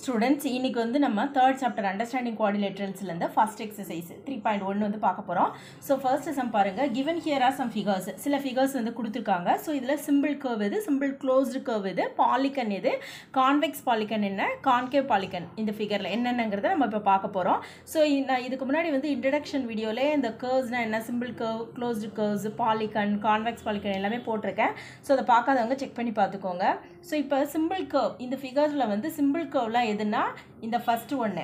Students, இன்னைக்கு வந்து நம்ம third chapter understanding quadrilaterals ல இருந்து first exercise 3.1 வந்து பார்க்க போறோம். So first sum பாருங்க, given here are some figures. சில figures வந்து கொடுத்திருக்காங்க. So இதுல simple curve எது, simple closed curve எது, polygon எது, convex polygon என்ன, concave polygon இந்த figureல என்னென்னங்கறத நம்ம இப்ப பார்க்க போறோம். So இதுக்கு முன்னாடி வந்து introduction videoல இந்த curvesனா என்ன, simple curve, closed curves, polygon, convex polygon எல்லாமே போட்டுருக்கேன். So அத பார்க்காதவங்க செக் பண்ணி பார்த்துக்கோங்க. So இப்போ simple curve இந்த figureல வந்து simple curveல எதுனா இந்த first one,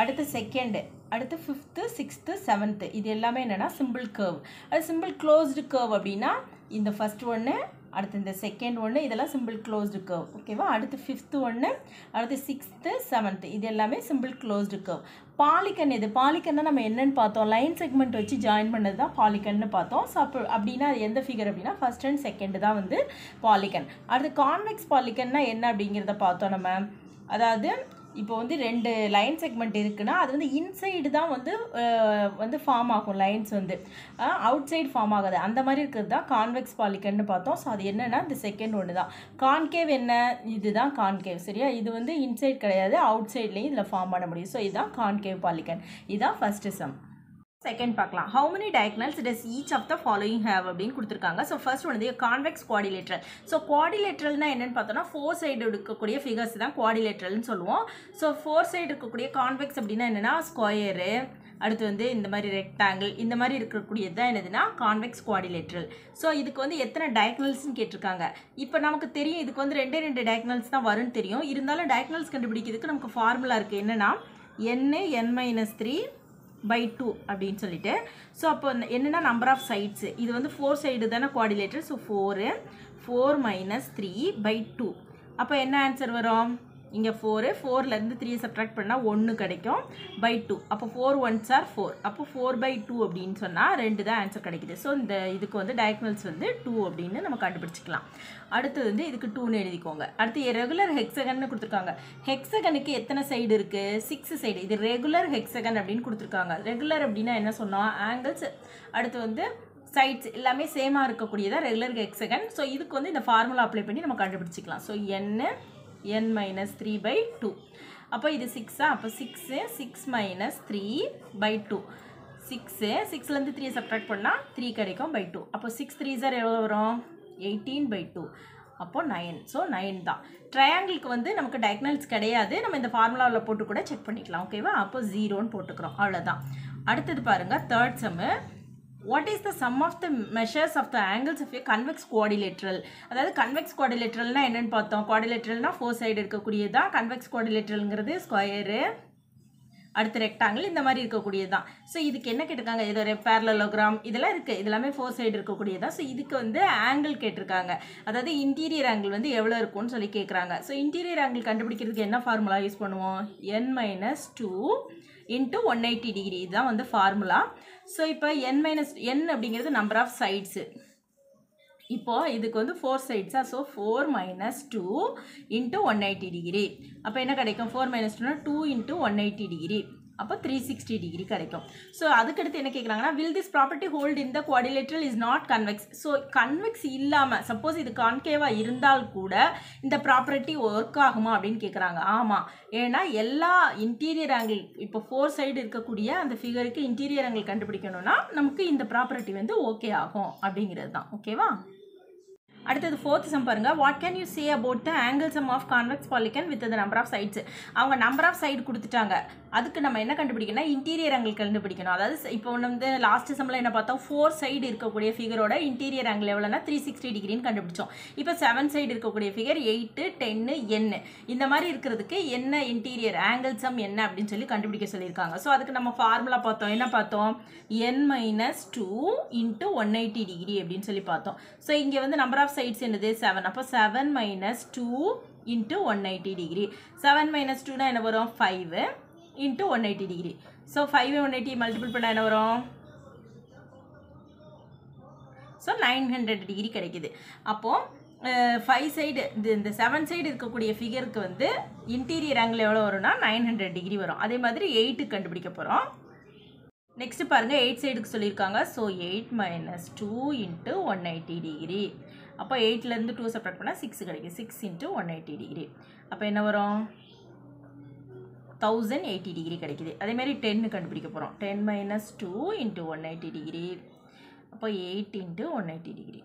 அடுத்து second, அடுத்து fifth, sixth, seventh இது எல்லாமே என்னன்னா simple curve. அது simple closed curve அப்படினா இந்த first one, அடுத்து இந்த second one இதெல்லாம் simple closed curve. ஓகேவா? அடுத்து fifth one, அடுத்து sixth, seventh இது எல்லாமே simple closed curve. Polygon எது? Polygon நம்ம என்னன்னு பார்த்தோம், லைன் செக்மெண்ட் வச்சு ஜாயின் பண்ணது தான் பாலிகன்னு பார்த்தோம். ஸோ அப்படின்னா எந்த ஃபிகர் அப்படின்னா ஃபர்ஸ்ட் அண்ட் செகண்ட் தான் வந்து பாலிகன். அடுத்து கான்வெக்ஸ் பாலிகன்னா என்ன அப்படிங்கிறத பார்த்தோம் நம்ம. அதாவது இப்போ வந்து ரெண்டு லைன் செக்மெண்ட் இருக்குன்னா அது வந்து இன்சைடு தான் வந்து ஃபார்ம் ஆகும், லைன்ஸ் வந்து அவுட் சைடு ஃபார்ம் ஆகாது. அந்த மாதிரி இருக்கிறது தான் கான்வெக்ஸ் பாலிகன்னு பார்த்தோம். ஸோ அது என்னன்னா இந்த செகண்ட் ஒன்று தான். கான்கேவ் என்ன, இதுதான் கான்கேவ். சரியா? இது வந்து இன்சைட் கிடையாது, அவுட் சைட்லேயும் இதில் ஃபார்ம் பண்ண முடியும். ஸோ இதுதான் கான்கேவ் பாலிகன். இதுதான் ஃபர்ஸ்ட் சம். Second பார்க்கலாம். How many diagonals does each of the following have அப்படின்னு கொடுத்திருக்காங்க. So first one is convex quadrilateral. So quadrilateralனா என்னன்னு பார்த்தோம்னா four side இருக்கக்கூடிய figures தான் quadrilateralனு சொல்லுவோம். So four side இருக்கக்கூடிய convex அப்படின்னா என்னன்னா ஸ்கொயர், அடுத்து வந்து இந்த மாதிரி ரெக்டாங்கிள், இந்த மாதிரி இருக்கக்கூடியது தான் என்னதுன்னா கான்வெக்ஸ் குவாடிலேட்ரல். ஸோ இதுக்கு வந்து எத்தனை டயக்னல்ஸ்னு கேட்டிருக்காங்க. இப்போ நமக்கு தெரியும் இதுக்கு வந்து ரெண்டு டயக்னல்ஸ் தான் வரும்னு தெரியும். இருந்தாலும் டயக்னல்ஸ் கண்டுபிடிக்கிறதுக்கு நமக்கு ஃபார்முலா இருக்குது. என்னன்னா n(n-3)/2 அப்படின்னு சொல்லிட்டு. ஸோ அப்போ என்னென்னா நம்பர் ஆஃப் சைட்ஸு, இது வந்து 4 சைடு தானே குவாடிலேட்டர். ஸோ 4 3/2. அப்போ என்ன ஆன்சர் வரும்? இங்கே 4லேருந்து 3 சப்ட்ராக்ட் பண்ணால் 1 கிடைக்கும், /2. அப்போ 4 1s are 4. அப்போ 4/2 அப்படின்னு சொன்னால் 2 தான் ஆன்சர் கிடைக்குது. ஸோ இந்த இதுக்கு வந்து டயக்னல்ஸ் வந்து 2 அப்படின்னு நம்ம கண்டுபிடிச்சிக்கலாம். அடுத்து வந்து இதுக்கு 2ன்னு எழுதிக்கோங்க. அடுத்து ரெகுலர் ஹெக்ஸகன்னு கொடுத்துருக்காங்க. ஹெக்ஸகனுக்கு எத்தனை சைடு இருக்குது? 6 சைடு. இது ரெகுலர் ஹெக்ஸகன் அப்படின்னு கொடுத்துருக்காங்க. ரெகுலர் அப்படின்னா என்ன சொன்னோம், ஆங்கிள்ஸ், அடுத்து வந்து சைட்ஸ் எல்லாமே சேமாக இருக்கக்கூடியதான் ரெகுலர் ஹெக்ஸகன். ஸோ இதுக்கு வந்து இந்த ஃபார்முலா அப்ளை பண்ணி நம்ம கண்டுபிடிச்சிக்கலாம். So n(n-3/2). அப்போ இது 6, அப்போ 6 3/2. 6லேருந்து 3 சப்ட்ராக்ட் பண்ணால் 3 கிடைக்கும், /2. அப்போ 6 3s எவ்வளோ வரும்? 18/2. அப்போ 9. ஸோ 9 தான். ட்ரையாங்கிளுக்கு வந்து நமக்கு டயக்னல்ஸ் கிடையாது, நம்ம இந்த ஃபார்முலாவில் போட்டு கூட செக் பண்ணிக்கலாம். ஓகேவா? அப்போ 0ன்னு போட்டுக்கிறோம், அவ்வளோதான். அடுத்தது பாருங்கள், third sum. What is the sum of the measures of the angles of a convex quadrilateral? அதாவது convex quadrilateralனா என்னன்னு பார்த்தோம். quadrilateralனா 4 சைடு இருக்கக்கூடியதுதான். convex quadrilateralங்கிறது ஸ்கொயரு, அடுத்து ரெக்டாங்கிள், இந்த மாதிரி இருக்கக்கூடியதுதான். ஸோ இதுக்கு என்ன கேட்டிருக்காங்க, இது ஒரு பேரலோகிராம் இதெல்லாம் இருக்குது, இதெல்லாமே 4 சைடு இருக்கக்கூடியதான். ஸோ இதுக்கு வந்து ஆங்கிள் கேட்டிருக்காங்க. அதாவது இன்டீரியர் ஆங்கிள் வந்து எவ்வளோ இருக்கும்னு சொல்லி கேட்குறாங்க. ஸோ இன்டீரியர் ஆங்கிள் கண்டுபிடிக்கிறதுக்கு என்ன ஃபார்முலா யூஸ் பண்ணுவோம்? n-2 × 180 degree. இதுதான் வந்து ஃபார்முலா. ஸோ இப்போ n அப்படிங்கிறது நம்பர் ஆஃப் சைட்ஸு. இப்போது இதுக்கு வந்து 4 சைட்ஸா. So 4 - 2 × 180 degree. அப்போ என்ன கிடைக்கும்? 4 - 2னா 2 × 180 டிகிரி. அப்போ 360 டிகிரி கிடைக்கும். ஸோ அதுக்கடுத்து என்ன கேட்குறாங்கன்னா, will this property hold in the quadrilateral is not convex? So convex இல்லாமல் சப்போஸ் இது கான்கேவாக இருந்தால் கூட இந்த ப்ராப்பர்ட்டி ஒர்க் ஆகுமா அப்படின்னு கேட்குறாங்க. ஆமாம். ஏன்னா எல்லா இன்டீரியர் ஆங்கிள், இப்போ 4 சைடு இருக்கக்கூடிய அந்த ஃபிகருக்கு இன்டீரியர் ஆங்கிள் கண்டுபிடிக்கணும்னா நமக்கு இந்த ப்ராப்பர்ட்டி வந்து ஓகே ஆகும் அப்படிங்கிறது தான். ஓகேவா? அடுத்தது ஃபோர்த் சம் பாருங்க. What can you say about the angle sum of convex polygon with the number of sides? அவங்க நம்பர் ஆஃப் சைடு கொடுத்துட்டாங்க. அதுக்கு நம்ம என்ன கண்டுபிடிக்கணும்னா இன்டீரியர் ஆங்கிள் கண்டுபிடிக்கணும். அதாவது இப்போ வந்து லாஸ்ட் சம்மில் என்ன பார்த்தோம், 4 சைடு இருக்கக்கூடிய ஃபிகரோட இன்டீரியர் ஆங்கிள் எவ்வளோனா 360 டிகிரின்னு கண்டுபிடிச்சோம். இப்போ 7 சைடு இருக்கக்கூடிய ஃபிகர் 8, 10, n இந்த மாதிரி இருக்கிறதுக்கு என்ன இன்டீரியர் ஆங்கிள் சம் என்ன அப்படின்னு சொல்லி கண்டுபிடிக்க சொல்லியிருக்காங்க. ஸோ அதுக்கு நம்ம ஃபார்முலா பார்த்தோம். என்ன பார்த்தோம்? n-2 × 180 டிகிரி அப்படின்னு சொல்லி பார்த்தோம். ஸோ இங்கே வந்து நம்பர் ஆஃப் சைட்ஸ் என்னது? 7. அப்போ 7 - 2 × 180 டிகிரி. 7 - 2னா என்ன வரும்? 5 × 180 டிகிரி. ஸோ 5 180 மல்டிபிள் பண்ணால் என்ன வரும்? ஸோ 900 டிகிரி கிடைக்குது. அப்போது 5 சைடு இந்த 7 சைடு இருக்கக்கூடிய ஃபிகருக்கு வந்து இன்டீரியர் ஆங்கிள் எவ்வளோ வரும்னா 900 டிகிரி வரும். அதே மாதிரி 8 கண்டுபிடிக்க போகிறோம். நெக்ஸ்ட் பாருங்கள், 8 சைடுக்கு சொல்லியிருக்காங்க. So 8 - 2 × 180 degree. அப்போ 8லேருந்து 2 சப்ட்ராக்ட் பண்ணால் 6 கிடைக்கும். 6 × 180 டிகிரி. அப்போ என்ன வரும்? 1080 டிகிரி கிடைக்குது. அதே மாதிரி 10 கண்டுபிடிக்க போகிறோம். 10 மைனஸ் 2 இன்ட்டு 180 டிகிரி, அப்போ 8 இன்ட்டு 180 டிகிரி.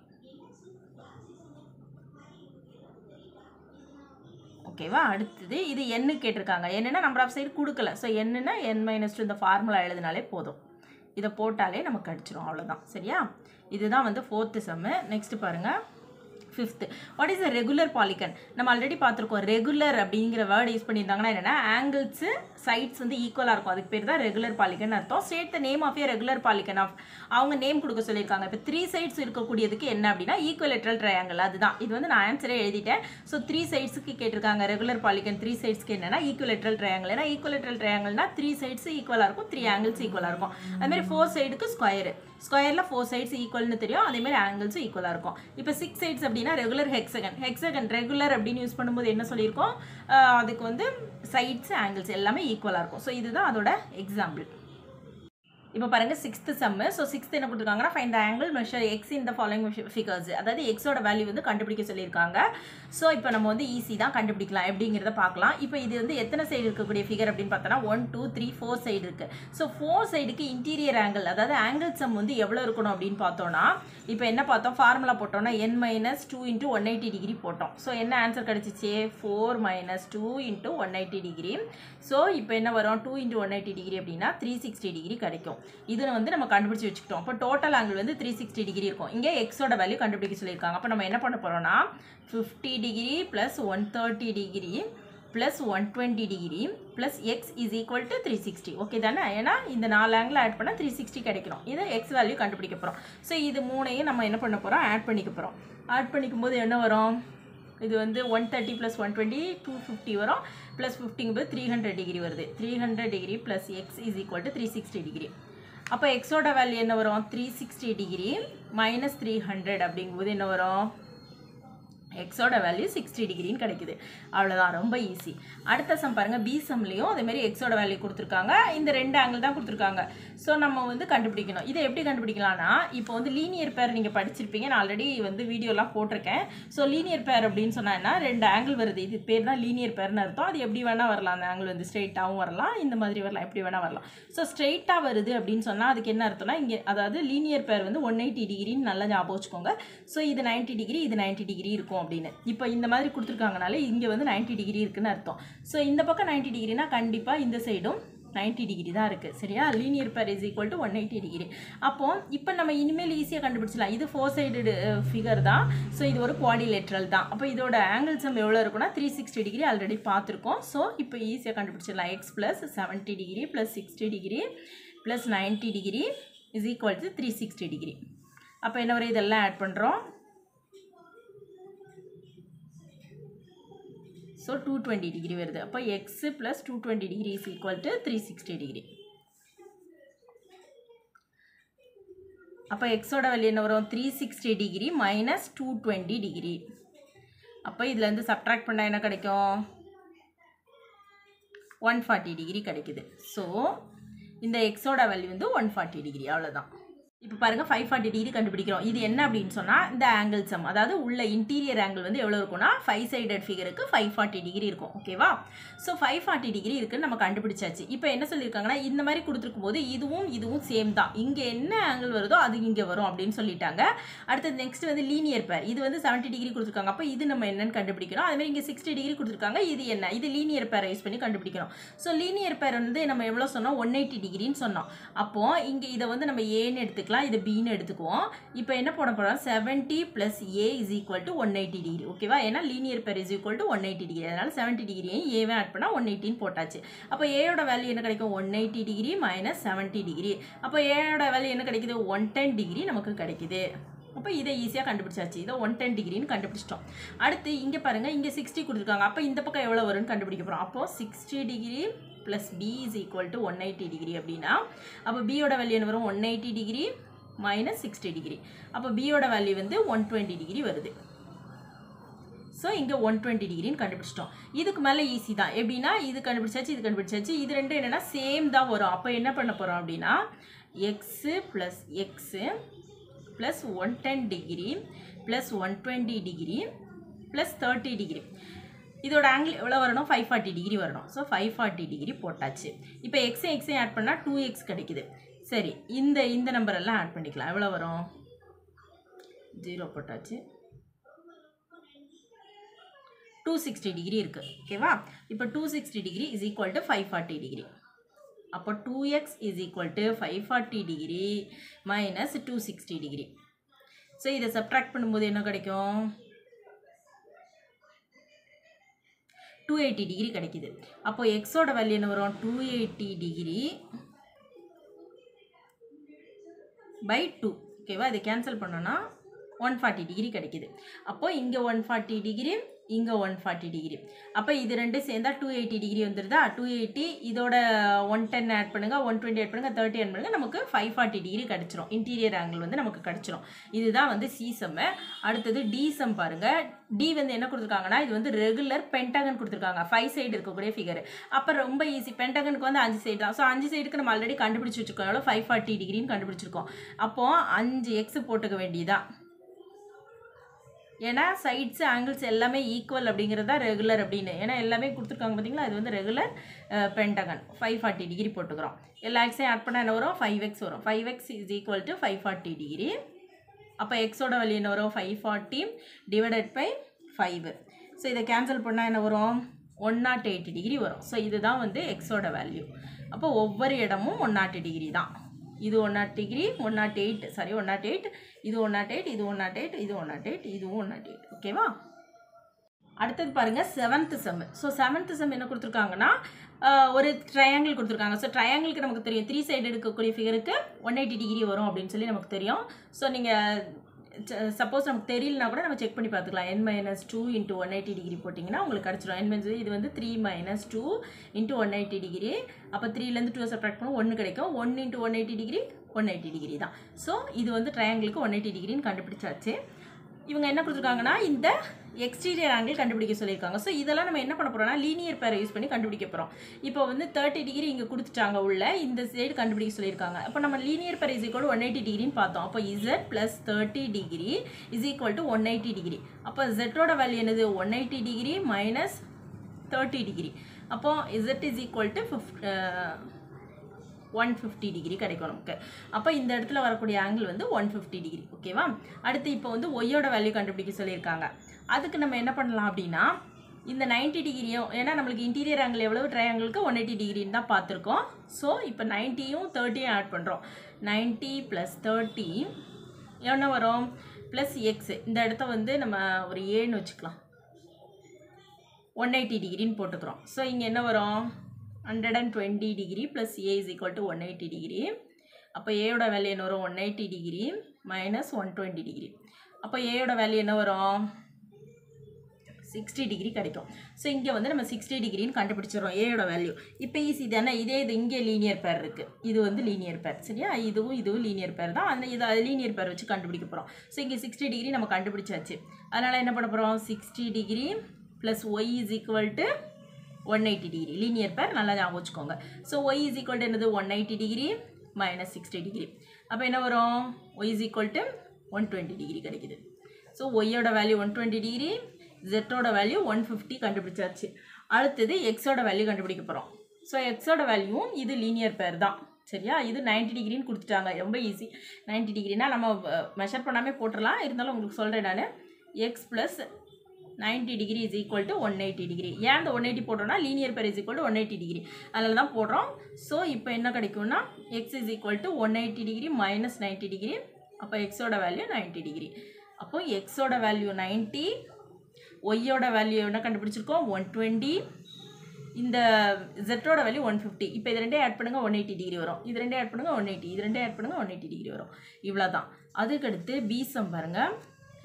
ஓகேவா? அடுத்தது இது n கேட்டிருக்காங்க. என்னன்னா நம்பர் ஆஃப் சைடு கொடுக்கல. ஸோ என்னன்னா n-2 இந்த ஃபார்முலா எழுதினாலே போதும். இதை போட்டாலே நமக்கு அடிச்சிடும், அவ்வளோதான். சரியா? இதுதான் வந்து 4th சம்மு. நெக்ஸ்ட் பாருங்கள் 5th. What is a regular polygon? நம்ம ஆல்ரெடி பார்த்துருக்கோம். ரெகுலர் அப்படிங்கிற வேர்டு யூஸ் பண்ணியிருந்தாங்கன்னா என்னென்னா ஆங்கிள்ஸு சைட்ஸ் வந்து ஈக்குவலாக இருக்கும். அதுக்கு பேர் தான் ரெகுலர் பாலிகன் அர்த்தம். State the name of a regular polygon of, அவங்க நேம் கொடுக்க சொல்லியிருக்காங்க. இப்போ 3 சைட்ஸ் இருக்கக்கூடியதுக்கு என்ன அப்படின்னா ஈக்குவலேட்ரல் ட்ரையாங்கிள். அதுதான் இது வந்து நான் ஆன்சரே எழுதிட்டேன். ஸோ 3 சைட்ஸுக்கு கேட்டிருக்காங்க. ரெகுலர் பாலிகன் 3 சைட்ஸ்க்கு என்னன்னா ஈக்குவலேட்ரல் ட்ரையாங்கிள். ஏன்னா ஈக்குவலேட்ரல் ட்ரையாங்கிள்னா 3 சைட்ஸ் ஈக்குவலாக இருக்கும், 3 ஆங்கிள்ஸ் ஈக்குவலாக இருக்கும். அதுமாதிரி 4 சைடுக்கு ஸ்கொயரு, ஸ்கொயரில் 4 சைட்ஸ் ஈக்குவல்னு தெரியும். அதேமாதிரி ஆங்கிள்ஸும் ஈக்குவலாக இருக்கும். இப்போ 6 சைட்ஸ் அப்படின்னா ரெகுலர் ஹெக்ஸகன். ஹெக்ஸகன் ரெகுலர் அப்படின்னு யூஸ் பண்ணும்போது என்ன சொல்லியிருக்கோம், அதுக்கு வந்து சைட்ஸ் ஆங்கிள்ஸ் எல்லாமே ஈக்குவலாக இருக்கும். ஸோ இதுதான் அதோட எக்ஸாம்பிள். இப்போ பாருங்க 6th சம்மு. ஸோ 6th என்ன கொடுத்துருக்காங்கன்னா find the angle measure X in the following figures. அதாவது எக்ஸோட வேல்யூ வந்து கண்டுபிடிக்க சொல்லியிருக்காங்க. ஸோ இப்போ நம்ம வந்து ஈஸி தான் கண்டுபிடிக்கலாம் எப்படிங்கிறத பார்க்கலாம். இப்போ இது வந்து எத்தனை சைடு இருக்கக்கூடிய ஃபிகர் அப்படின்னு பார்த்தோன்னா 1 2 3 4 சைடு இருக்கு. ஸோ 4 சைடுக்கு இன்டீரியர் ஆங்கிள், அதாவது ஆங்கிள் சம் வந்து எவ்வளோ இருக்கணும் அப்படின்னு பார்த்தோன்னா, இப்போ என்ன பார்த்தோம், ஃபார்முலா போட்டோம்னா n-2 இன்ட்டு 180 டிகிரி போட்டோம். ஸோ என்ன ஆன்சர் கிடச்சிச்சு, 4 - 2 இன்ட்டு 180 டிகிரி. ஸோ இப்போ என்ன வரும், 2 இன்ட்டு 180 டிகிரி அப்படின்னா 360 டிகிரி கிடைக்கும். இது வந்து நம்ம கண்டுபிடிச்சி வச்சுக்கிட்டோம். அப்போ டோட்டல் ஆங்கிள் வந்து 360 டிகிரி இருக்கும். இங்கே எக்ஸோட வேல்யூ கண்டுபிடிக்க சொல்லியிருக்காங்க. அப்போ நம்ம என்ன பண்ண போகிறோம்னா 50 degree plus 130 degree plus 120 degree plus X is equal to 360. Okay தானே? ஏன்னா இந்த 4 ஆங்கிள் ஆட் பண்ணால் 360 கிடைக்கணும். இது எக்ஸ் வேல்யூ கண்டுபிடிக்க போகிறோம். ஸோ இது மூணையும் நம்ம என்ன பண்ண போகிறோம், ஆட் பண்ணிக்க போகிறோம். ஆட் பண்ணிக்கும் போது என்ன வரும், இது வந்து 130 ப்ளஸ் 120 250 வரும். ப்ளஸ் 50 300 டிகிரி வருது. 300 degree plus X is equal to 360 degree. அப்போ எக்ஸோட வேல்யூ என்ன வரும், 360 டிகிரி மைனஸ் 300 அப்படிங்கும்போது என்ன வரும், எக்ஸோட வேல்யூ 60 டிகிரின்னு கிடைக்குது. அவ்வளோதான், ரொம்ப ஈஸி. அடுத்த சம் பாருங்கள், பி சம்லேயும் அதேமாதிரி எக்ஸோட வேல்யூ கொடுத்துருக்காங்க. இந்த 2 ஆங்கிள் தான் கொடுத்துருக்காங்க. ஸோ நம்ம வந்து கண்டுபிடிக்கணும். இதை எப்படி கண்டுபிடிக்கலாம்னா, இப்போ வந்து லீனியர் பேர் நீங்கள் படிச்சிருப்பீங்க, நான் ஆல்ரெடி வந்து வீடியோலாம் போட்டிருக்கேன். ஸோ லீனியர் பேர் அப்படின்னு சொன்னா 2 ஆங்கிள் வருது, இது பேர் தான் லீனியர் பேர்னு அர்த்தம். அது எப்படி வேணால் வரலாம். அந்த ஆங்கிள் வந்து ஸ்ட்ரெயிட்டாகவும் வரலாம், இந்த மாதிரி வரலாம், எப்படி வேணால் வரலாம். ஸோ ஸ்ட்ரெயிட்டாக வருது அப்படின்னு சொன்னால் அதுக்கு என்ன அர்த்தம்னா, இங்கே அதாவது லீனியர் பேர் வந்து 180 டிகிரின்னு நல்லா ஞாபகம் வச்சுக்கோங்க. ஸோ இது 90 டிகிரி, இது 90 டிகிரி இருக்கும் அப்படின்னு. இப்போ இந்த மாதிரி கொடுத்துருக்காங்கனால இங்கே வந்து 90 டிகிரி இருக்குன்னு அர்த்தம். ஸோ இந்த பக்கம் 90 டிகிரினா கண்டிப்பாக இந்த சைடும் 90 டிகிரி தான் இருக்குது. சரியா? Linear pair is equal to 180 degree. அப்போ இப்போ நம்ம இனிமேல் ஈஸியாக கண்டுபிடிச்சலாம். இது 4 சைடு ஃபிகர் தான். ஸோ இது ஒரு குவாடிலேட்ரல் தான். அப்போ இதோட ஆங்கிள் சம் எவ்வளோ இருக்குன்னா 360 டிகிரி ஆல்ரெடி பார்த்துருக்கோம். ஸோ இப்போ ஈஸியாக கண்டுபிடிச்சிடலாம். X plus 70 degree plus 60 degree plus 90 degree is equal to 360 degree. அப்போ என்ன வரும், இதெல்லாம் ஆட் பண்ணுறோம். ஸோ 220 டிகிரி வருது. அப்போ X plus 220 degree is equal to 360 degree. அப்போ எக்ஸோட வேல்யூ என்ன வரும், 360 டிகிரி மைனஸ் 220 டிகிரி. அப்போ இதுலேருந்து சப்ட்ராக்ட் பண்ணால் என்ன கிடைக்கும், 140 டிகிரி கிடைக்குது. ஸோ இந்த எக்ஸோட வேல்யூ வந்து 140 டிகிரி. அவ்வளோதான். இப்போ பாருங்கள் 540 டிகிரி கண்டுபிடிக்கிறோம். இது என்ன அப்படின்னு சொன்னால் இந்த ஆங்கிள் சம், அதாவது உள்ள இன்டீரியர் ஆங்கிள் வந்து எவ்வளோ இருக்கும்னா 5 சைடட் ஃபிகருக்கு 540 டிகிரி இருக்கும். ஓகேவா? ஸோ 540 டிகிரி இருக்குன்னு நம்ம கண்டுபிடிச்சாச்சு. இப்போ என்ன சொல்லியிருக்காங்கன்னா, இந்த மாதிரி கொடுத்துருக்கும் போது இதுவும் சேம் தான், இங்கே என்ன ஆங்கிள் வருதோ அது இங்கே வரும் அப்படின்னு சொல்லிட்டாங்க. அடுத்தது நெக்ஸ்ட் வந்து லீனியர் பேர். இது வந்து 70 டிகிரி கொடுத்துருக்காங்க. அப்போ இது நம்ம என்னன்னு கண்டுபிடிக்கணும். அதுமாதிரி இங்கே 60 டிகிரி கொடுத்துருக்காங்க. இது என்ன, இது லீனியர் பேரை யூஸ் பண்ணி கண்டுபிடிக்கணும். ஸோ லீனியர் பேர் வந்து நம்ம எவ்வளோ சொன்னோம், 180 டிகிரின்னு சொன்னோம். அப்போது இங்கே இதை வந்து நம்ம ஏன்னு எடுத்துக்கலாம், இது பின்னு எடுத்துக்குவோம். இப்போ என்ன போட போறோம், 70 + a is equal to 180 degree. ஓகேவா? ஏன்னா linear pair is equal to 180 degree. அதனால 70 டிகிரியையும் ஏவே ஆட் பண்ணால் 180 போட்டாச்சு. அப்போ ஏயோட வேல்யூ என்ன கிடைக்கும், 180 டிகிரி மைனஸ் 70 டிகிரி. அப்போ ஏயோட வேல்யூ என்ன கிடைக்குது, 110 டிகிரி நமக்கு கிடைக்குது. அப்போ இதை ஈஸியாக கண்டுபிடிச்சாச்சு. இதை 110 டிகிரின்னு கண்டுபிடிச்சிட்டோம். அடுத்து இங்கே பாருங்கள், இங்கே 60 கொடுத்துருக்காங்க. அப்போ இந்த பக்கம் எவ்வளோ வரும்னு கண்டுபிடிக்க போகிறோம். அப்போது 60 degree plus b is equal to 180 degree அப்படின்னா, அப்போ பியோட வேல்யூ என்ன வரும், 180 டிகிரி மைனஸ் 60 டிகிரி. அப்போ பியோட வேல்யூ வந்து 120 டிகிரி வருது. ஸோ இங்கே 120 டிகிரின்னு கண்டுபிடிச்சிட்டோம். இதுக்கு மேலே ஈஸி தான். எப்படின்னா இது கண்டுபிடிச்சாச்சு, இது கண்டுபிடிச்சாச்சு. இது ரெண்டும் என்னென்னா சேம் தான் வரும். அப்போ என்ன பண்ண போகிறோம் அப்படின்னா, x plus x plus 110 degree plus 120 degree plus 30 degree. இதோட ஆங்கிள் எவ்வளோ வரணும் 540 டிகிரி வரணும் ஸோ 540 டிகிரி போட்டாச்சு இப்போ எக்ஸையும் ஆட் பண்ணால் 2x கிடைக்குது சரி இந்த நம்பர் எல்லாம் ஆட் பண்ணிக்கலாம் எவ்வளோ வரும் 0 போட்டாச்சு 260 டிகிரி இருக்குது ஓகேவா இப்போ 260 degree is equal to 540 degree அப்போ 2x is equal to 540 degree minus 260 degree so இதை சப்ட்ராக்ட் பண்ணும்போது என்ன கிடைக்கும் 280 டிகிரி கிடைக்குது அப்போ எக்ஸோட வேல்யூ என்ன வரும் 280 டிகிரி பை 2 ஓகேவா இதை கேன்சல் பண்ணோன்னா 140 டிகிரி கிடைக்குது அப்போ இங்கே 140 டிகிரி இங்கே 140 டிகிரி அப்போ இது ரெண்டு சேர்ந்தால் 280 டிகிரி வந்துடுதா 280 இதோட 110 ஆட் பண்ணுங்கள் 120 ஆட் பண்ணுங்கள் 30 ஆட் பண்ணுங்கள் நமக்கு 540 டிகிரி கிடச்சிரும் இன்டீரியர் ஆங்கிள் வந்து நமக்கு கிடச்சிரும் இதுதான் வந்து சி சம்மு அடுத்தது டி சம் பாருங்கள் டி வந்து என்ன கொடுத்துருக்காங்கன்னா இது வந்து ரெகுலர் பென்டகன் கொடுத்துருக்காங்க 5 சைடு இருக்கக்கூடிய ஃபிகர் அப்போ ரொம்ப ஈஸி பென்டகனுக்கு வந்து 5 சைடு தான் ஸோ 5 சைடுக்கு நம்ம ஆல்ரெடி கண்டுபிடிச்சி வச்சுருக்கோம் எவ்வளோ 540 டிகிரின்னு கண்டுபிடிச்சிருக்கோம் அப்போது 5x போட்டுக்க வேண்டியதான் ஏன்னா சைட்ஸ் ஆங்கிள்ஸ் எல்லாமே ஈக்குவல் அப்படிங்கிறது தான் ரெகுலர் அப்படின்னு ஏன்னா எல்லாமே கொடுத்துருக்காங்க பார்த்தீங்களா இது வந்து ரெகுலர் பென்டகன் 540 டிகிரி போட்டுக்கிறோம் எல்லா எக்ஸையும் ஆட் பண்ணால் என்ன வரும் 5x வரும் 5x is equal to 540 degree அப்போ எக்ஸோட வேல்யூ என்ன வரும் 540 டிவைடட் பை 5 ஸோ இதை கேன்சல் பண்ணால் என்ன வரும் 108 டிகிரி வரும் ஸோ இதுதான் வந்து எக்ஸோட வேல்யூ அப்போ ஒவ்வொரு இடமும் 108 டிகிரி தான் இது 108 டிகிரி 108 சாரி 108 இது 108 இது 108 இது 108 இதுவும் 108 ஓகேவா அடுத்தது பாருங்கள் 7th some so 7th some என்ன கொடுத்துருக்காங்கன்னா ஒரு ட்ரையாங்கிள் கொடுத்துருக்காங்க ஸோ ட்ரையாங்கிளுக்கு நமக்கு தெரியும் 3 சைடு எடுக்கக்கூடிய ஃபிகருக்கு 180 டிகிரி வரும் அப்படின்னு சொல்லி நமக்கு தெரியும் ஸோ நீங்கள் சப்போஸ் நமக்கு தெரியலனா கூட நம்ம செக் பண்ணி பார்த்துக்கலாம் n-2 இன்ட்டு 180 டிகிரி போட்டிங்கன்னா உங்களுக்கு கிடச்சிடும் n இது வந்து 3 - 2 இன்ட்டு 180 டிகிரி அப்போ 3லேருந்து 2 சப்ட்ராக்ட் பண்ணோம் 1 கிடைக்கும் 1 இன்ட்டு 180 டிகிரி 180 டிகிரி தான் ஸோ இது வந்து ட்ரையாங்கிளுக்கு 180 டிகிரின்னு கண்டுபிடிச்சாச்சு இவங்க என்ன கொடுத்துருக்காங்கன்னா இந்த எக்ஸ்டீரியர் ஆங்கிள் கண்டுபிடிக்க சொல்லியிருக்காங்க ஸோ இதெல்லாம் நம்ம என்ன பண்ண போகிறோம்னா லீனியர் பேரை யூஸ் பண்ணி கண்டுபிடிக்க போகிறோம் இப்போ வந்து 30 டிகிரி இங்கே கொடுத்துட்டாங்க உள்ள இந்த சைடு கண்டுபிடிக்க சொல்லியிருக்காங்க அப்போ நம்ம லீனியர் பேர் இஸ் ஈக்குவல் 180 டிகிரின்னு பார்த்தோம் அப்போ z plus 30 degree is equal to 180 degree அப்போ ஜெட்டோட வேல்யூ என்னது 180 டிகிரி மைனஸ் 30 டிகிரி அப்போ z is equal to 150 degree கிடைக்கும் நமக்கு அப்போ இந்த இடத்துல வரக்கூடிய ஆங்கிள் வந்து 150 டிகிரி ஓகேவா அடுத்து இப்போ வந்து ஒய்யோட வேல்யூ கண்டுபிடிக்க சொல்லியிருக்காங்க அதுக்கு நம்ம என்ன பண்ணலாம் அப்படின்னா இந்த 90 டிகிரியும் ஏன்னா நம்மளுக்கு இன்டீரியர் ஆங்கிள் எவ்வளவு ட்ரையாங்கிளுக்கு 180 டிகிரின்னு தான் பார்த்துருக்கோம் ஸோ இப்போ 90யும் 30யும் ஆட் பண்ணுறோம் 90 + 30 என்ன வரும் ப்ளஸ் எக்ஸ் இந்த இடத்த வந்து நம்ம ஒரு ஏன்னு வச்சுக்கலாம் 180 டிகிரின்னு போட்டுக்கிறோம் ஸோ இங்கே என்ன வரும் 120 degree plus a is equal to 180 degree அப்போ ஏயோட வேல்யூ என்ன வரும் 180 டிகிரி மைனஸ் 120 டிகிரி அப்போ ஏயோட வேல்யூ என்ன வரும் 60 டிகிரி கிடைக்கும் ஸோ இங்கே வந்து நம்ம 60 டிகிரின்னு கண்டுபிடிச்சிடறோம் ஏயோட வேல்யூ இப்போ ஈஸி தானே இது இங்கே லீனியர் பேர் இருக்குது இது வந்து லீனியர் பேர் சரியா இதுவும் லீனியர் பேர் தான் அந்த இதை லீனியர் பேர் வச்சு கண்டுபிடிக்க போகிறோம் ஸோ இங்கே 60 டிகிரி நம்ம கண்டுபிடிச்சாச்சு அதனால் என்ன பண்ண போகிறோம் 60 degree plus y is equal to 180 degree linear pair நல்லா ஞாபகம் வச்சுக்கோங்க so y is equal to என்னது 180 டிகிரி மைனஸ் 60 டிகிரி அப்போ என்ன வரும் Y is equal to 120 degree கிடைக்குது ஸோ ஒய்யோட வேல்யூ 120 டிகிரி ஜெட்டோட வேல்யூ 150 கண்டுபிடிச்சாச்சு அடுத்தது எக்ஸோட வேல்யூ கண்டுபிடிக்க போகிறோம் ஸோ எக்ஸோட வேல்யூவும் இது லீனியர் பேர் தான் சரியா இது 90 டிகிரின்னு கொடுத்துட்டாங்க ரொம்ப ஈஸி 90 டிகிரினா நம்ம மெஷர் பண்ணாமல் போட்டுடலாம் இருந்தாலும் உங்களுக்கு சொல்கிறேன் நான் x plus 90 degree is equal to 180 degree ஏன் அந்த 180 போடுறோம்னா linear pair is equal to 180 degree அதில் தான் போடுறோம் ஸோ இப்போ என்ன கிடைக்கும்னா x is equal to 180 degree minus 90 degree அப்போ எக்ஸோட வேல்யூ 90 டிகிரி அப்போ எக்ஸோட வேல்யூ 90 ஒய்யோட வேல்யூ என்ன கண்டுபிடிச்சிருக்கோம் 120 இந்த ஜெட்டோட வேல்யூ 150 இப்போ இது ரெண்டே ஆட் பண்ணுங்கள் 180 டிகிரி வரும் இது ரெண்டே ஆட் பண்ணுங்கள் 180 இது ரெண்டே ஆட் பண்ணுங்கள் 180 டிகிரி வரும் இவ்வளோ தான் அதுக்கடுத்து பி சம் பாருங்கள்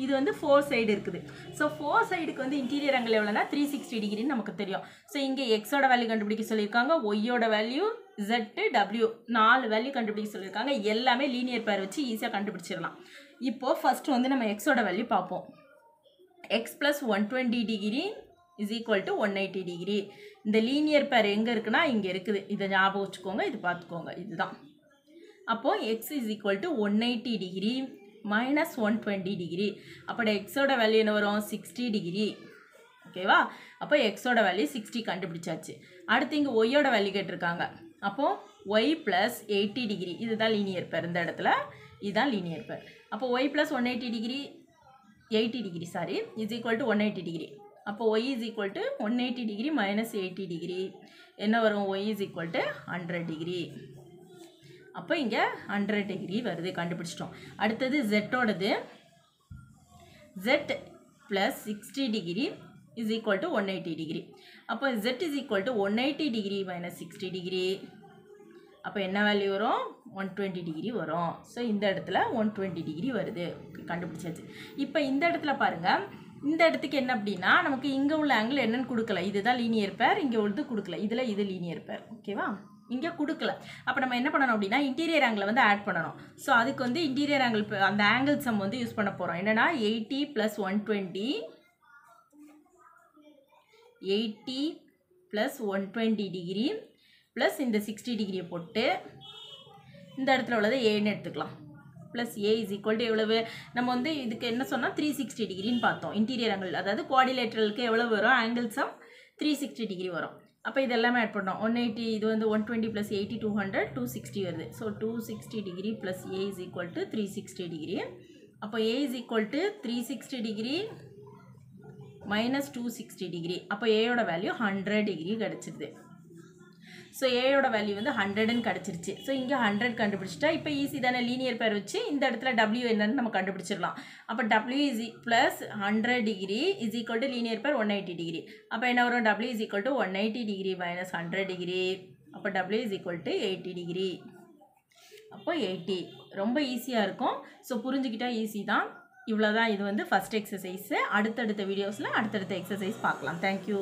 இது வந்து 4 சைடு இருக்குது ஸோ 4 சைடுக்கு வந்து இன்டீரியர் ஆங்கிள் எவ்வளோனா 360 டிகிரின்னு நமக்கு தெரியும் ஸோ இங்கே எக்ஸோட வேல்யூ கண்டுபிடிக்க சொல்லியிருக்காங்க ஒய்யோட வேல்யூ ஜெட்டு டபிள்யூ 4 வேல்யூ கண்டுபிடிக்க சொல்லியிருக்காங்க எல்லாமே லீனியர் பேர் வச்சு ஈஸியாக கண்டுபிடிச்சிடலாம் இப்போது ஃபஸ்ட்டு வந்து நம்ம எக்ஸோட வேல்யூ பார்ப்போம் X plus 120 degree is equal to 180 degree இந்த லீனியர் பேர் எங்கே இருக்குன்னா இங்கே இருக்குது இதை ஞாபகம் வச்சுக்கோங்க இது பார்த்துக்கோங்க இதுதான் அப்போது X is equal to 180 degree minus 120 degree அப்போ எக்ஸோட வேல்யூ என்ன வரும் 60 டிகிரி ஓகேவா? அப்போ எக்ஸோட வேல்யூ 60 கண்டுபிடிச்சாச்சு. அடுத்து இங்கே ஒய்யோட வேல்யூ கேட்டிருக்காங்க. அப்போது ஒய் ப்ளஸ் 80 டிகிரி இதுதான் லீனியர் பேர். இந்த இடத்துல இதுதான் லீனியர் பேர். அப்போ Y plus 180 degree 80 degree sorry is equal to 180 degree. அப்போ Y is equal to 180 degree minus 80 degree என்ன வரும்? Y is equal to 100 degree. அப்போ இங்கே 100 டிகிரி வருது, கண்டுபிடிச்சிட்டோம். அடுத்தது ஜெட்டோடது z plus 60 degree is equal to 180 degree. அப்போ z is equal to 180 degree minus 60 degree. அப்போ என்ன வேல்யூ வரும்? 120 டிகிரி வரும். ஸோ இந்த இடத்துல 120 டிகிரி வருது, கண்டுபிடிச்சாச்சு. இப்போ இந்த இடத்துல பாருங்கள், இந்த இடத்துக்கு என்ன அப்படின்னா நமக்கு இங்கே உள்ள ஆங்கிள் என்னன்னு கொடுக்கல. இதுதான் லீனியர் பேர், இங்கே உள்ளது கொடுக்கல. இதில் இது லீனியர் பேர். ஓகேவா? இங்கே கொடுக்கல. அப்போ நம்ம என்ன பண்ணணும் அப்படின்னா இன்டீரியர் ஆங்கிளை வந்து ஆட் பண்ணணும். ஸோ அதுக்கு வந்து இன்டீரியர் ஆங்கிள் அந்த ஆங்கிள் சம் வந்து யூஸ் பண்ண போகிறோம். என்னென்னா 80 + 120 80 + 120 டிகிரி ப்ளஸ் இந்த 60 டிகிரியை போட்டு இந்த இடத்துல உள்ளதை ஏன்னு எடுத்துக்கலாம். Plus A is equal to எவ்வளவு? நம்ம வந்து இதுக்கு என்ன சொன்னால் 360 டிகிரின்னு பார்த்தோம். இன்டீரியர் ஆங்கிள் அதாவது குவாடிலேட்ரலுக்கு எவ்வளோ வரும்? ஆங்கிள் சம் 360 டிகிரி வரும். அப்போ இது எல்லாமே ஆட் பண்ணோம். 180 இது வந்து 120 + 80 200 260 வருது. So 260 degree plus A is equal to 360 degree. அப்போ A is equal to 360 degree minus 260 degree. அப்போ ஏயோட வேல்யூ 100 டிகிரி கிடச்சிருது. ஸோ ஏயோட வேல்யூ வந்து 100ன்னு கிடச்சிருச்சு. ஸோ இங்கே 100 கண்டுபிடிச்சிட்டா இப்போ ஈஸி தானே, லீனியர் பேர் வச்சு இந்த இடத்துல W என்னன்னு நம்ம கண்டுபிடிச்சிடலாம். அப்போ W is plus 100 degree is equal to linear பேர் 180 டிகிரி. அப்போ என்ன வரும்? W is equal to 180 degree minus 100 degree. அப்போ W is equal to 80 degree. அப்போ 80 ரொம்ப ஈஸியாக இருக்கும். ஸோ புரிஞ்சுக்கிட்டா ஈஸி தான். இவ்வளோ தான். இது வந்து ஃபஸ்ட் எக்ஸசைஸு. அடுத்தடுத்த வீடியோஸில் அடுத்தடுத்த எக்ஸசைஸ் பார்க்கலாம். தேங்க்யூ.